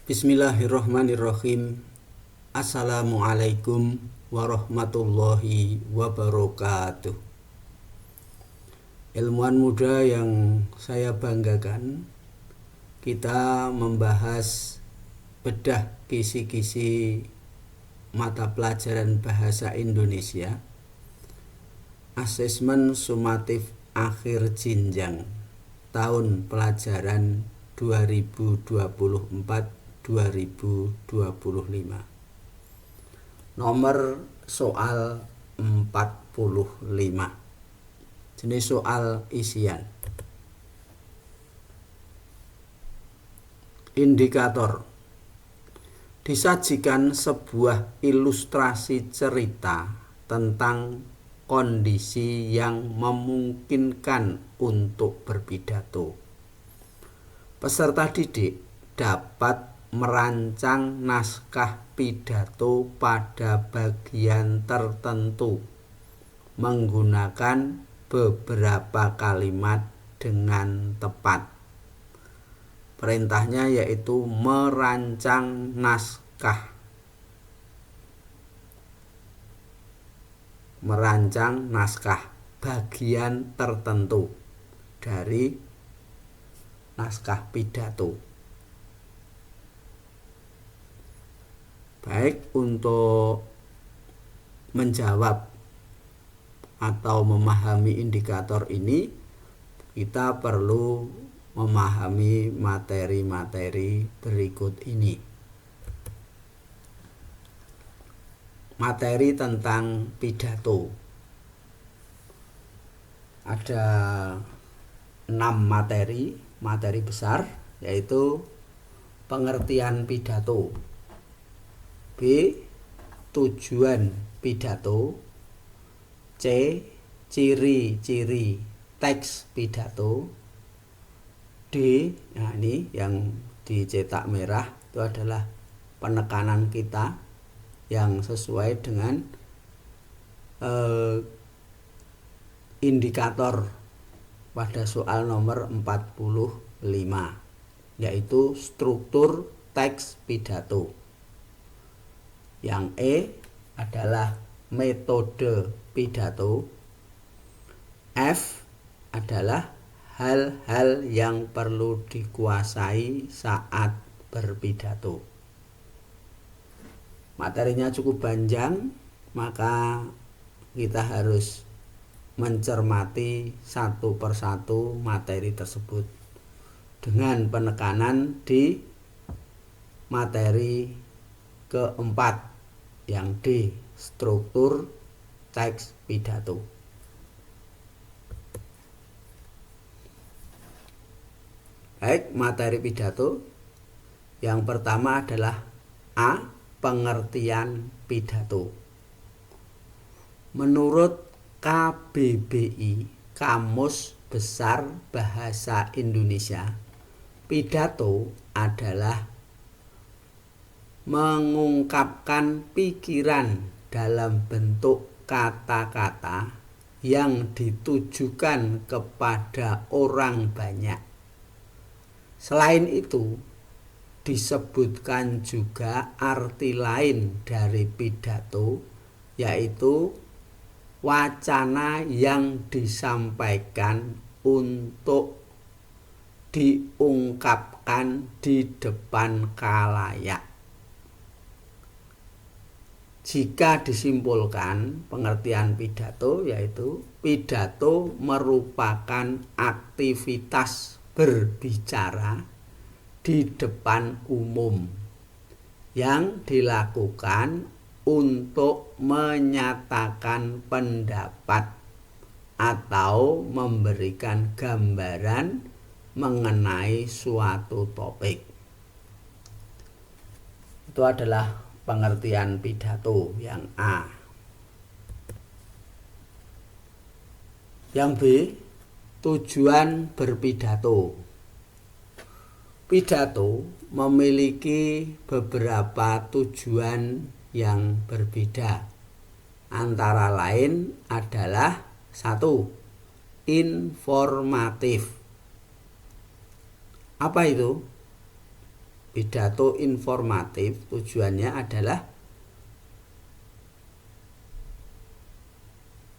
Bismillahirrahmanirrahim. Assalamualaikum warahmatullahi wabarakatuh. Ilmuwan muda yang saya banggakan, kita membahas bedah kisi-kisi mata pelajaran bahasa Indonesia, asesmen sumatif akhir jenjang tahun pelajaran 2024-2025. Nomor soal 45. Jenis soal isian. Indikator. Disajikan sebuah ilustrasi cerita tentang kondisi yang memungkinkan untuk berpidato. Peserta didik dapat merancang naskah pidato pada bagian tertentu menggunakan beberapa kalimat dengan tepat. Perintahnya yaitu merancang naskah. Merancang naskah bagian tertentu dari naskah pidato. Baik, untuk menjawab atau memahami indikator ini, kita perlu memahami materi-materi berikut ini. Materi tentang pidato. Ada 6 materi besar, yaitu pengertian pidato, B. tujuan pidato, C. ciri-ciri teks pidato, D. Nah, ini yang dicetak merah itu adalah penekanan kita yang sesuai dengan indikator pada soal nomor 45, yaitu struktur teks pidato. Yang E adalah metode pidato. F adalah hal-hal yang perlu dikuasai saat berpidato. Materinya cukup panjang, maka kita harus mencermati satu persatu materi tersebut dengan penekanan di materi keempat, yang D, struktur teks pidato. Baik, materi pidato. Yang pertama adalah A, pengertian pidato. Menurut KBBI, Kamus Besar Bahasa Indonesia, pidato adalah mengungkapkan pikiran dalam bentuk kata-kata yang ditujukan kepada orang banyak. Selain itu, disebutkan juga arti lain dari pidato, yaitu wacana yang disampaikan untuk diungkapkan di depan khalayak. Jika disimpulkan, pengertian pidato yaitu pidato merupakan aktivitas berbicara di depan umum yang dilakukan untuk menyatakan pendapat atau memberikan gambaran mengenai suatu topik. Itu adalah pengertian pidato yang A. Yang B, tujuan berpidato. Pidato memiliki beberapa tujuan yang berbeda. Antara lain adalah 1. Informatif. Apa itu? pidato informatif tujuannya adalah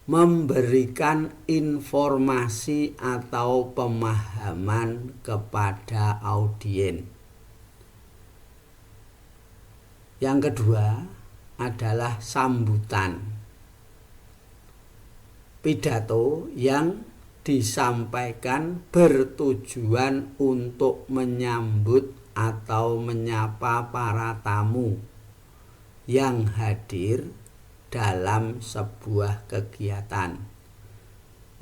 memberikan informasi atau pemahaman kepada audiens. Yang kedua adalah sambutan. Pidato yang disampaikan bertujuan untuk menyambut atau menyapa para tamu yang hadir dalam sebuah kegiatan.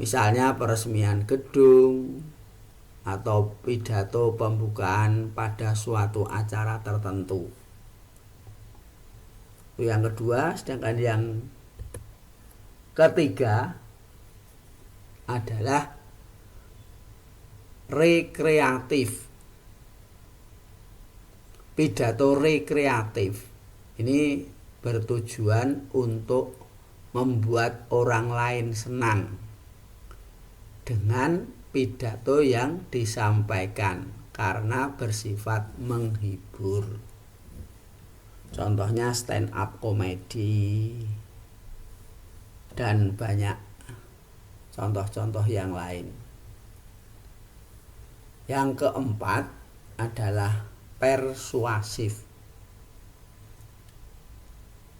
Misalnya peresmian gedung atau pidato pembukaan pada suatu acara tertentu. Itu yang kedua, sedangkan yang ketiga adalah rekreatif. Pidato rekreatif ini bertujuan untuk membuat orang lain senang dengan pidato yang disampaikan karena bersifat menghibur. Contohnya stand up comedy dan banyak contoh-contoh yang lain. Yang keempat adalah persuasif.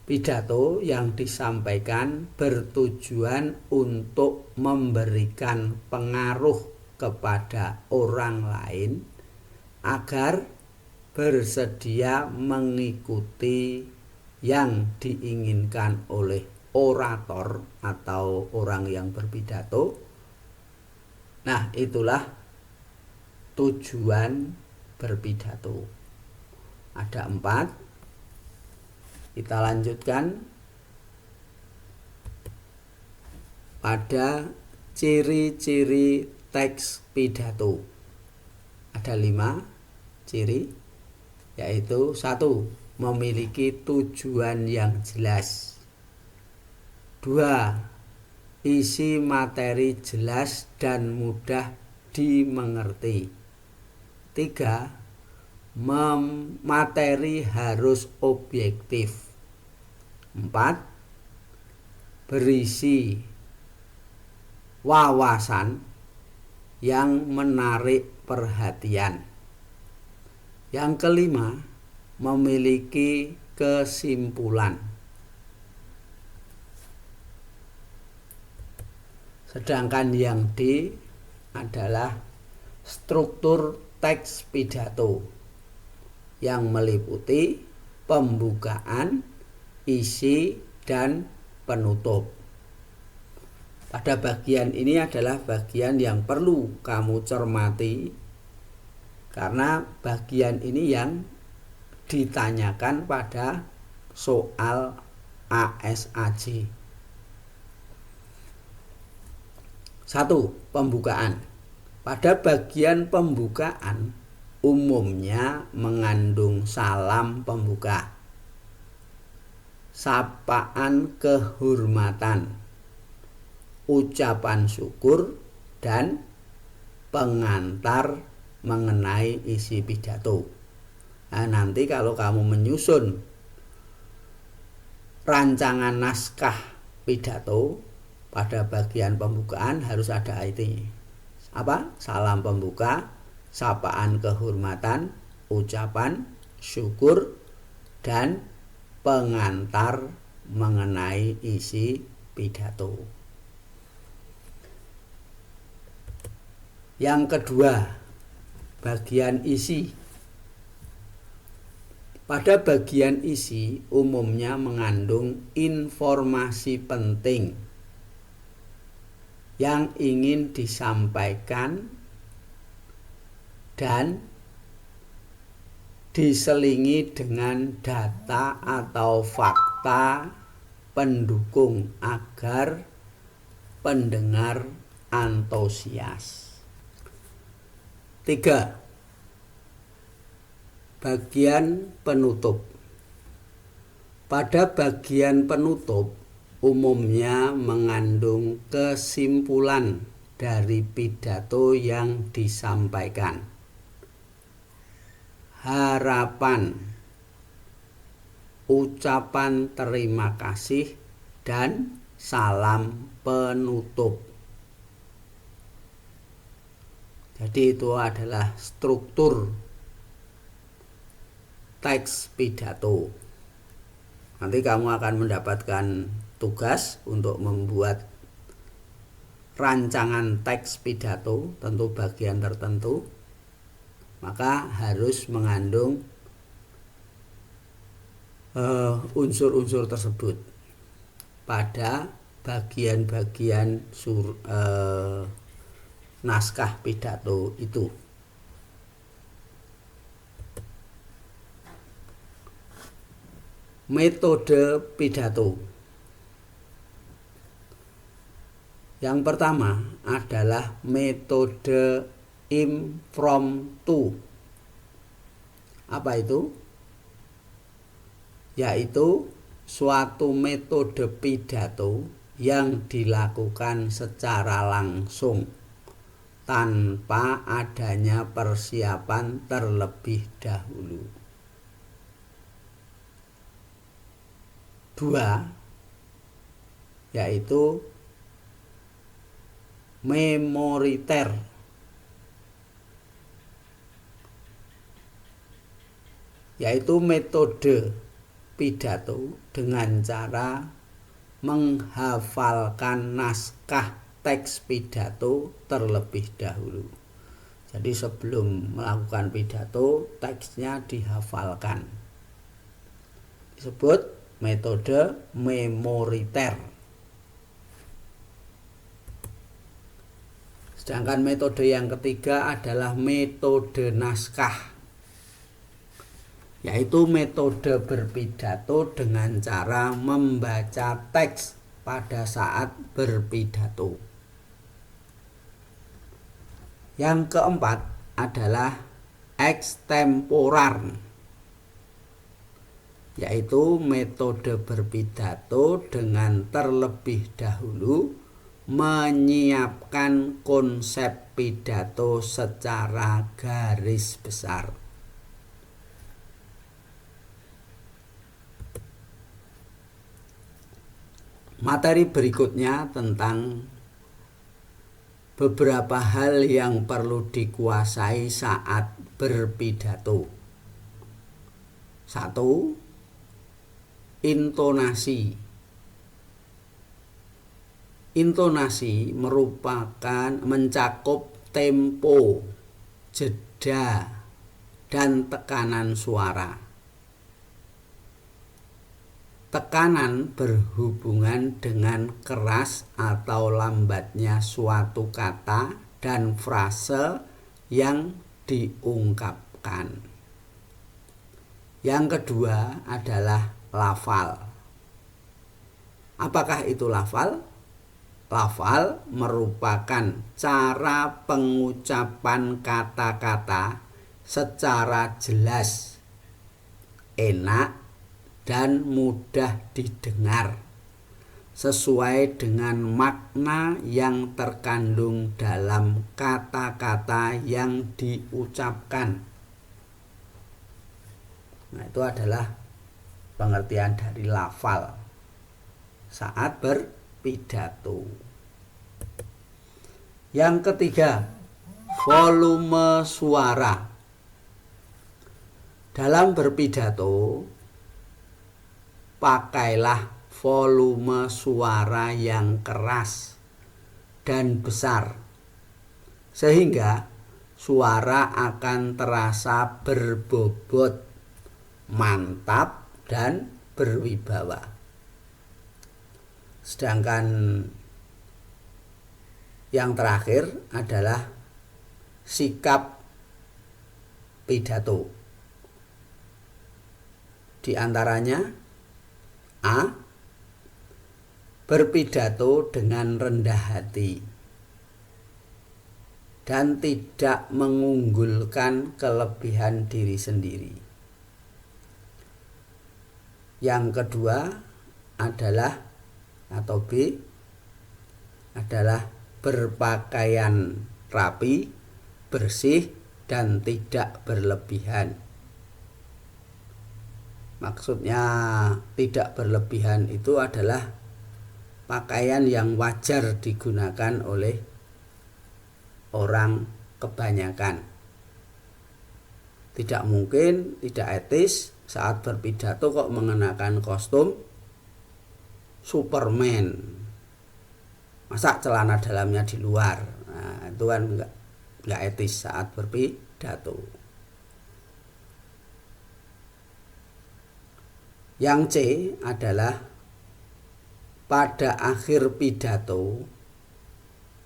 Pidato yang disampaikan bertujuan untuk memberikan pengaruh kepada orang lain agar bersedia mengikuti yang diinginkan oleh orator atau orang yang berpidato. Nah, itulah tujuan berpidato. Ada 4. Kita lanjutkan pada ciri-ciri teks pidato. Ada 5 ciri, yaitu 1. Memiliki tujuan yang jelas. 2. Isi materi jelas dan mudah dimengerti. 3. Materi harus objektif. 4. Berisi wawasan yang menarik perhatian. Yang kelima, memiliki kesimpulan. Sedangkan yang D adalah struktur teks pidato yang meliputi pembukaan, isi, dan penutup. Pada bagian ini adalah bagian yang perlu kamu cermati karena bagian ini yang ditanyakan pada soal ASAJ. 1. Pembukaan. Pada bagian pembukaan umumnya mengandung salam pembuka, sapaan kehormatan, ucapan syukur, dan pengantar mengenai isi pidato. Nah, nanti kalau kamu menyusun rancangan naskah pidato, pada bagian pembukaan harus ada ini. Apa? Salam pembuka, sapaan kehormatan, ucapan syukur, dan pengantar mengenai isi pidato. Yang kedua, bagian isi. Pada bagian isi umumnya mengandung informasi penting yang ingin disampaikan dan diselingi dengan data atau fakta pendukung agar pendengar antusias. 3. Bagian penutup. Pada bagian penutup umumnya mengandung kesimpulan dari pidato yang disampaikan. harapan, ucapan terima kasih, dan salam penutup. Jadi itu adalah struktur teks pidato. Nanti kamu akan mendapatkan tugas untuk membuat rancangan teks pidato, tentu bagian tertentu, maka harus mengandung unsur-unsur tersebut pada bagian-bagian naskah pidato itu. Metode pidato. Yang pertama adalah metode impromptu. Apa itu? Yaitu suatu metode pidato yang dilakukan secara langsung tanpa adanya persiapan terlebih dahulu. 2. Yaitu memoriter. Yaitu metode pidato dengan cara menghafalkan naskah teks pidato terlebih dahulu. Jadi sebelum melakukan pidato, teksnya dihafalkan. Disebut metode memoriter. Sedangkan metode yang ketiga adalah metode naskah, yaitu metode berpidato dengan cara membaca teks pada saat berpidato. Yang keempat adalah extemporar, yaitu metode berpidato dengan terlebih dahulu menyiapkan konsep pidato secara garis besar. Materi berikutnya tentang beberapa hal yang perlu dikuasai saat berpidato. 1. Intonasi. Intonasi merupakan mencakup tempo, jeda, dan tekanan suara. Tekanan berhubungan dengan keras atau lambatnya suatu kata dan frase yang diungkapkan. Yang kedua adalah lafal. Apakah itu lafal? Lafal merupakan cara pengucapan kata-kata secara jelas, enak, dan mudah didengar sesuai dengan makna yang terkandung dalam kata-kata yang diucapkan. Nah, itu adalah pengertian dari lafal saat berpidato. Yang ketiga, volume suara. Dalam berpidato, pakailah volume suara yang keras dan besar, sehingga suara akan terasa berbobot, mantap, dan berwibawa. Sedangkan yang terakhir adalah sikap pidato. Di antaranya A. Berpidato dengan rendah hati dan tidak mengunggulkan kelebihan diri sendiri. Yang kedua adalah atau B adalah berpakaian rapi, bersih, dan tidak berlebihan. Maksudnya tidak berlebihan itu adalah pakaian yang wajar digunakan oleh orang kebanyakan. Tidak mungkin, tidak etis saat berpidato kok mengenakan kostum Superman. Masa celana dalamnya di luar. Nah, itu kan enggak etis saat berpidato. Yang C adalah pada akhir pidato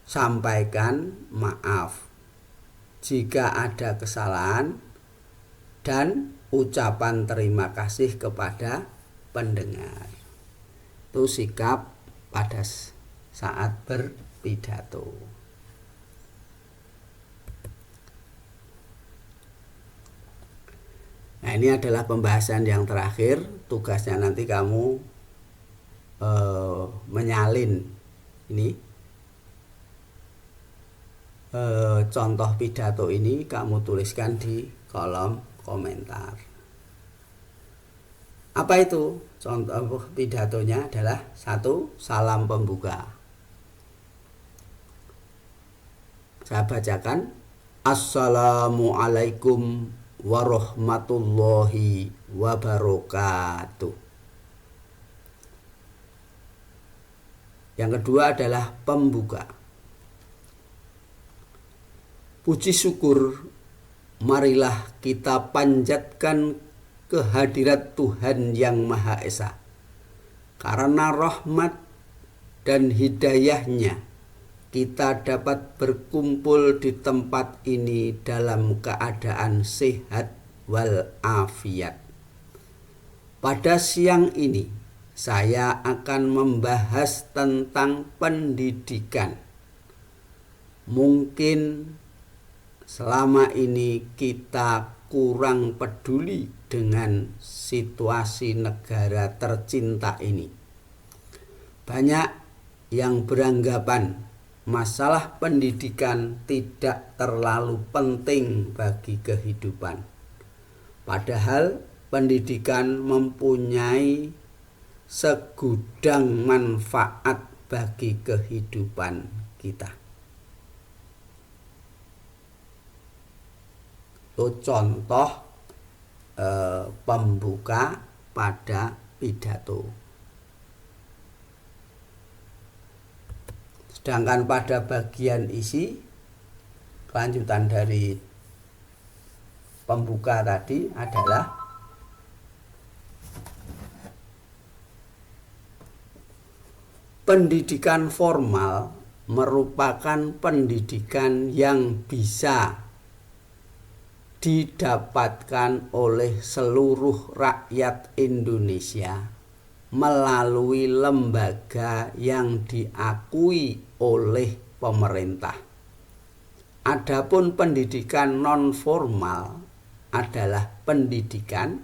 sampaikan maaf jika ada kesalahan dan ucapan terima kasih kepada pendengar. Itu sikap pada saat berpidato. Nah, ini adalah pembahasan yang terakhir. Tugasnya nanti kamu menyalin ini contoh pidato ini, kamu tuliskan di kolom komentar. Apa itu? Contoh pidatonya adalah 1. Salam pembuka. Saya bacakan. Assalamualaikum warahmatullahi wabarakatuh. Yang kedua adalah pembuka. Puji syukur marilah kita panjatkan kehadirat Tuhan yang Maha Esa. Karena rahmat dan hidayahnya kita dapat berkumpul di tempat ini dalam keadaan sehat walafiat. Pada siang ini saya akan membahas tentang pendidikan. Mungkin selama ini kita kurang peduli dengan situasi negara tercinta ini. Banyak yang beranggapan masalah pendidikan tidak terlalu penting bagi kehidupan. Padahal pendidikan mempunyai segudang manfaat bagi kehidupan kita. Itu contoh pembuka pada pidato. Sedangkan pada bagian isi, kelanjutan dari pembuka tadi adalah pendidikan formal merupakan pendidikan yang bisa didapatkan oleh seluruh rakyat Indonesia melalui lembaga yang diakui oleh pemerintah. Adapun pendidikan non formal adalah pendidikan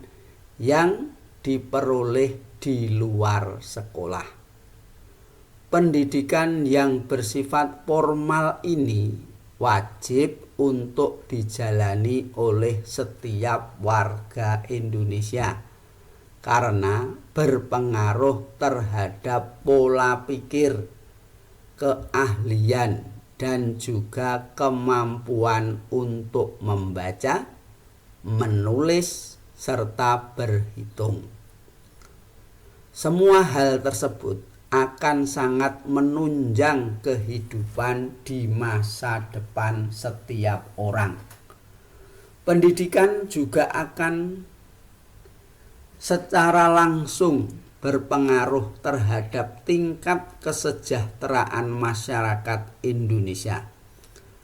yang diperoleh di luar sekolah. Pendidikan yang bersifat formal ini wajib untuk dijalani oleh setiap warga Indonesia karena berpengaruh terhadap pola pikir, keahlian, dan juga kemampuan untuk membaca, menulis, serta berhitung. Semua hal tersebut akan sangat menunjang kehidupan di masa depan setiap orang. Pendidikan juga akan secara langsung berpengaruh terhadap tingkat kesejahteraan masyarakat Indonesia.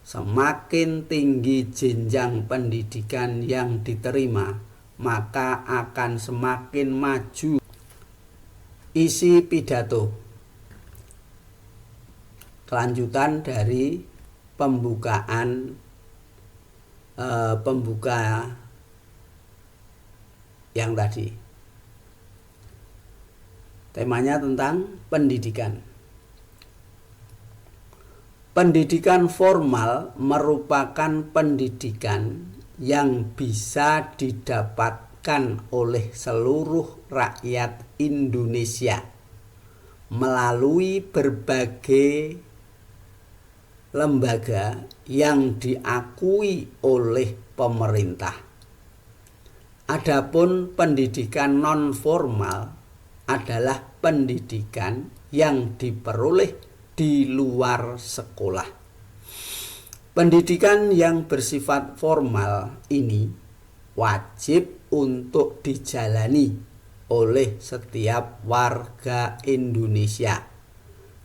Semakin tinggi jenjang pendidikan yang diterima, maka akan semakin maju. Isi pidato. Kelanjutan dari pembukaan pembuka yang tadi. Temanya tentang pendidikan. Pendidikan formal merupakan pendidikan yang bisa didapat didapatkan oleh seluruh rakyat Indonesia melalui berbagai lembaga yang diakui oleh pemerintah. Adapun pendidikan non formal adalah pendidikan yang diperoleh di luar sekolah. Pendidikan yang bersifat formal ini wajib untuk dijalani oleh setiap warga Indonesia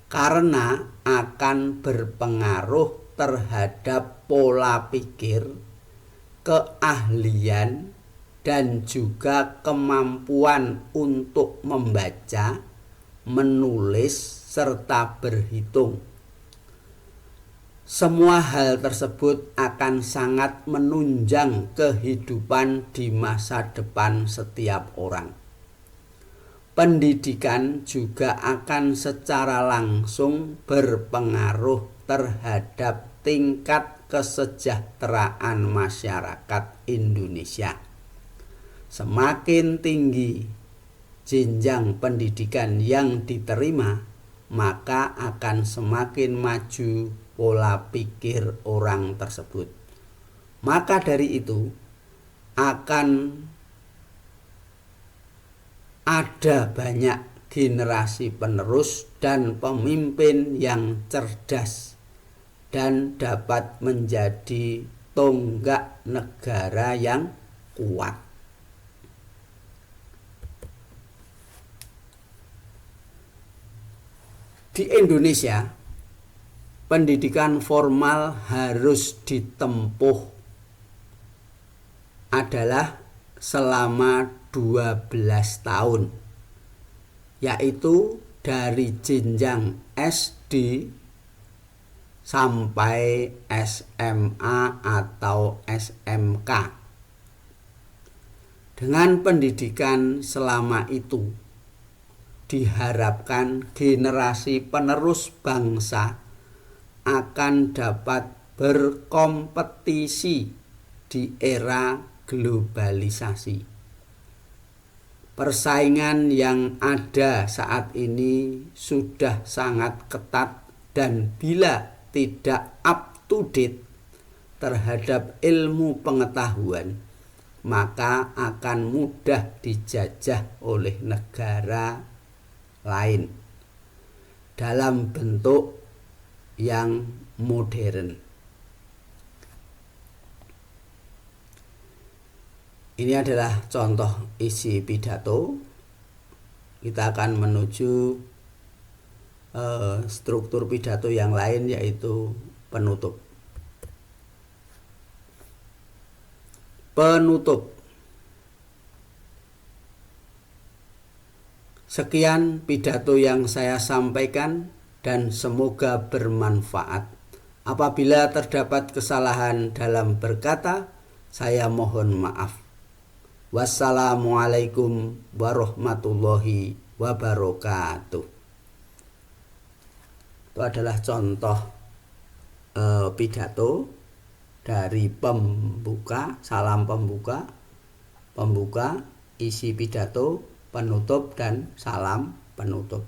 karena akan berpengaruh terhadap pola pikir, keahlian, dan juga kemampuan untuk membaca, menulis, serta berhitung. Semua hal tersebut akan sangat menunjang kehidupan di masa depan setiap orang. Pendidikan juga akan secara langsung berpengaruh terhadap tingkat kesejahteraan masyarakat Indonesia. Semakin tinggi jenjang pendidikan yang diterima, maka akan semakin maju pola pikir orang tersebut. Maka dari itu akan ada banyak generasi penerus dan pemimpin yang cerdas dan dapat menjadi tonggak negara yang kuat. Di Indonesia, pendidikan formal harus ditempuh adalah selama 12 tahun, yaitu dari jenjang SD sampai SMA atau SMK. Dengan pendidikan selama itu, diharapkan generasi penerus bangsa akan dapat berkompetisi di era globalisasi. Persaingan yang ada saat ini sudah sangat ketat dan bila tidak up to date terhadap ilmu pengetahuan, maka akan mudah dijajah oleh negara lain dalam bentuk yang modern. Ini adalah contoh isi pidato. Kita akan menuju struktur pidato yang lain, yaitu penutup. Penutup. Sekian pidato yang saya sampaikan dan semoga bermanfaat. Apabila terdapat kesalahan dalam berkata, saya mohon maaf. Wassalamualaikum warahmatullahi wabarakatuh. Itu adalah contoh pidato dari pembuka, salam pembuka, isi pidato, penutup, dan salam penutup.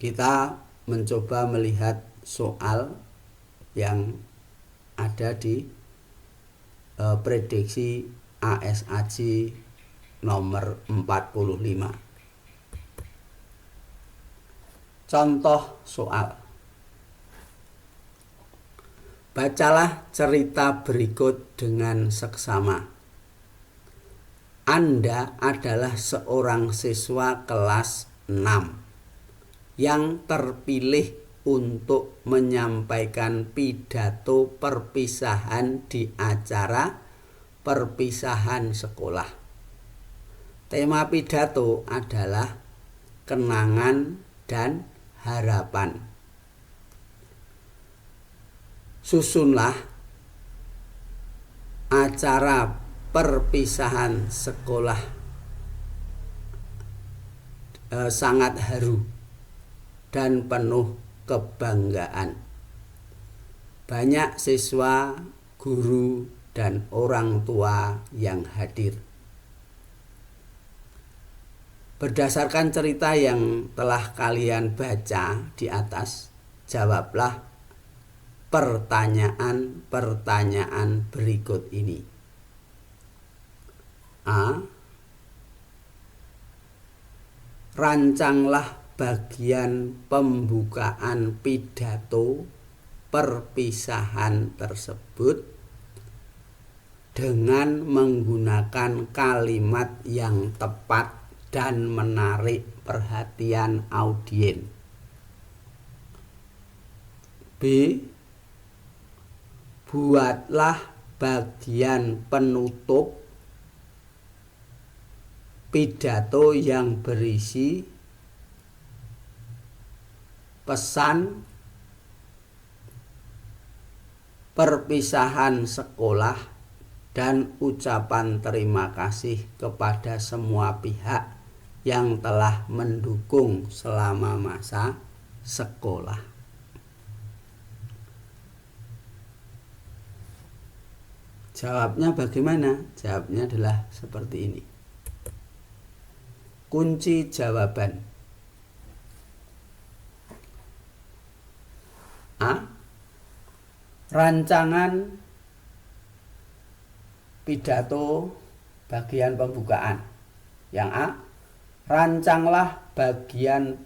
Kita mencoba melihat soal yang ada di prediksi ASAJ nomor 45. Contoh soal. Bacalah cerita berikut dengan seksama. Anda adalah seorang siswa kelas 6 yang terpilih untuk menyampaikan pidato perpisahan di acara perpisahan sekolah. Tema pidato adalah kenangan dan harapan. Susunlah acara perpisahan sekolah sangat haru dan penuh kebanggaan. Banyak siswa, guru, dan orang tua yang hadir. Berdasarkan cerita yang telah kalian baca di atas, jawablah pertanyaan-pertanyaan berikut ini. A. Rancanglah bagian pembukaan pidato perpisahan tersebut dengan menggunakan kalimat yang tepat dan menarik perhatian audiens. B. Buatlah bagian penutup pidato yang berisi pesan perpisahan sekolah dan ucapan terima kasih kepada semua pihak yang telah mendukung selama masa sekolah. Jawabnya bagaimana? Jawabnya adalah seperti ini. Kunci jawaban. A. Rancangan pidato bagian pembukaan. Yang A. Rancanglah bagian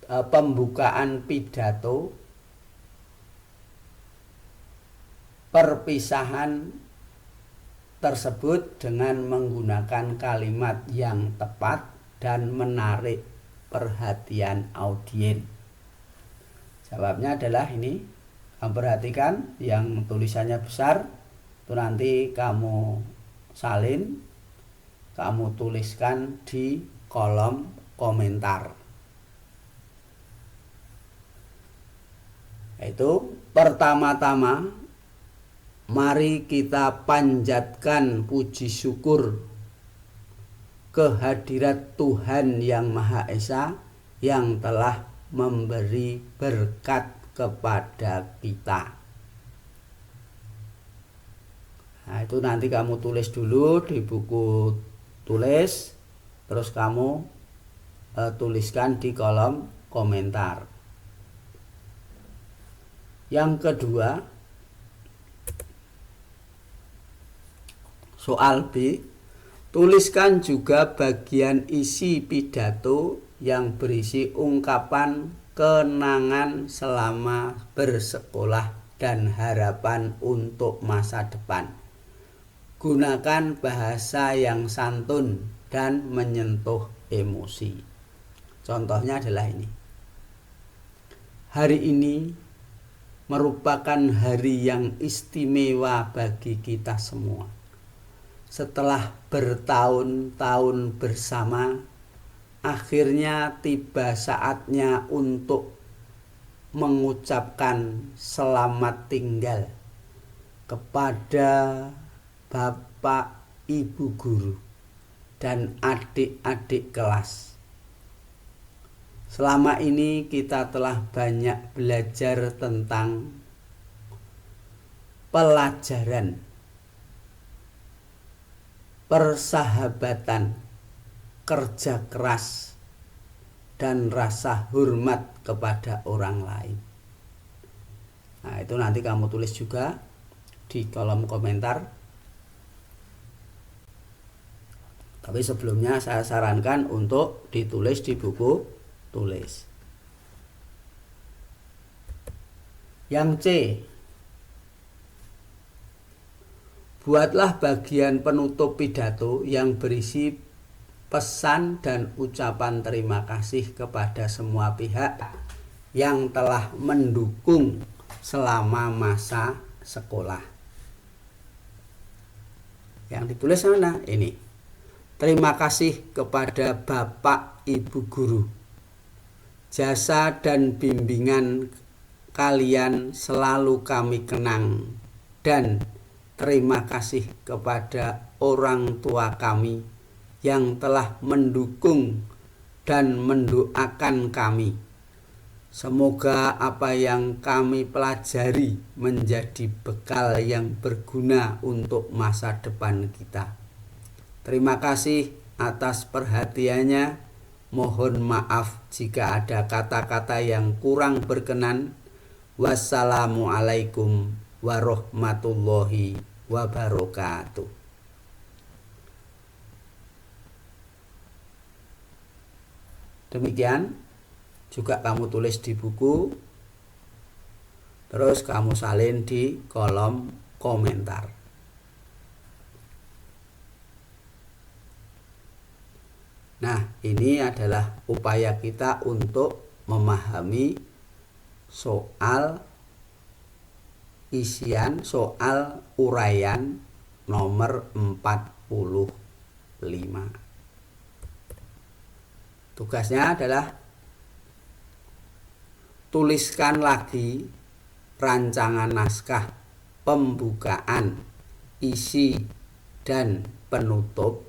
pembukaan pidato perpisahan tersebut dengan menggunakan kalimat yang tepat dan menarik perhatian audiens. Jawabnya adalah ini. Kamu perhatikan yang tulisannya besar, itu nanti kamu salin, kamu tuliskan di kolom komentar. Itu pertama-tama, mari kita panjatkan puji syukur kehadirat Tuhan Yang Maha Esa yang telah memberi berkat kepada kita. Nah, itu nanti kamu tulis dulu di buku tulis, terus kamu tuliskan di kolom komentar. Yang kedua, soal B, tuliskan juga bagian isi pidato yang berisi ungkapan kenangan selama bersekolah dan harapan untuk masa depan. Gunakan bahasa yang santun dan menyentuh emosi. Contohnya adalah ini. Hari ini merupakan hari yang istimewa bagi kita semua. Setelah bertahun-tahun bersama, akhirnya tiba saatnya untuk mengucapkan selamat tinggal kepada Bapak, Ibu guru, dan adik-adik kelas. Selama ini kita telah banyak belajar tentang pelajaran, persahabatan, kerja keras, dan rasa hormat kepada orang lain. Nah, itu nanti kamu tulis juga di kolom komentar. Tapi sebelumnya saya sarankan untuk ditulis di buku tulis. Yang C, buatlah bagian penutup pidato yang berisi pesan dan ucapan terima kasih kepada semua pihak yang telah mendukung selama masa sekolah. Yang ditulis mana? Ini. Terima kasih kepada Bapak Ibu guru. Jasa dan bimbingan kalian selalu kami kenang, dan terima kasih kepada orang tua kami yang telah mendukung dan mendoakan kami. Semoga apa yang kami pelajari menjadi bekal yang berguna untuk masa depan kita. Terima kasih atas perhatiannya. Mohon maaf jika ada kata-kata yang kurang berkenan. Wassalamualaikum warahmatullahi wabarakatuh. Demikian juga kamu tulis di buku, terus kamu salin di kolom komentar. Nah, ini adalah upaya kita untuk memahami soal isian, soal uraian nomor 45. Tugasnya adalah tuliskan lagi rancangan naskah, pembukaan, isi, dan penutup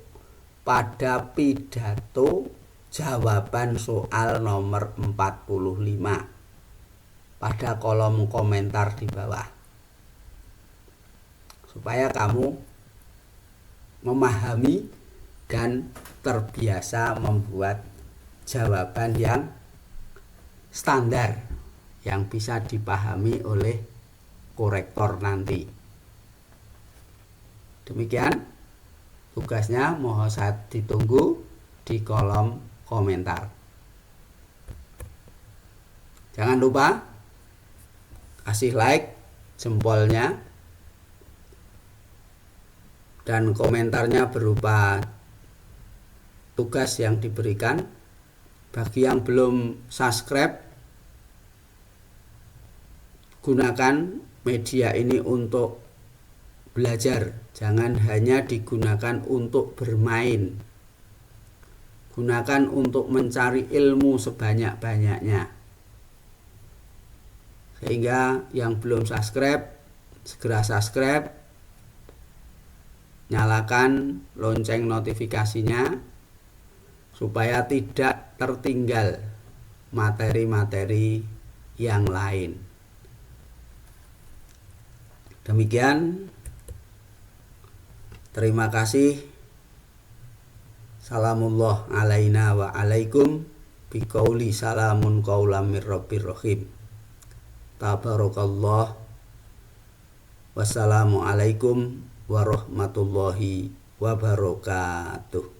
pada pidato jawaban soal nomor 45 pada kolom komentar di bawah, supaya kamu memahami dan terbiasa membuat jawaban yang standar yang bisa dipahami oleh korektor nanti. Demikian tugasnya, mohon saya ditunggu di kolom komentar. Jangan lupa kasih like, jempolnya, dan komentarnya berupa tugas yang diberikan. Bagi yang belum subscribe, gunakan media ini untuk belajar, jangan hanya digunakan untuk bermain. Gunakan untuk mencari ilmu sebanyak-banyaknya. Sehingga yang belum subscribe, segera subscribe, nyalakan lonceng notifikasinya supaya tidak tertinggal materi-materi yang lain. Demikian, terima kasih. Salamullah alaina wa alaikum biqauli salamun qaulam mir rabbir rahim. Tabarakallah. Wassalamualaikum warahmatullahi wabarakatuh.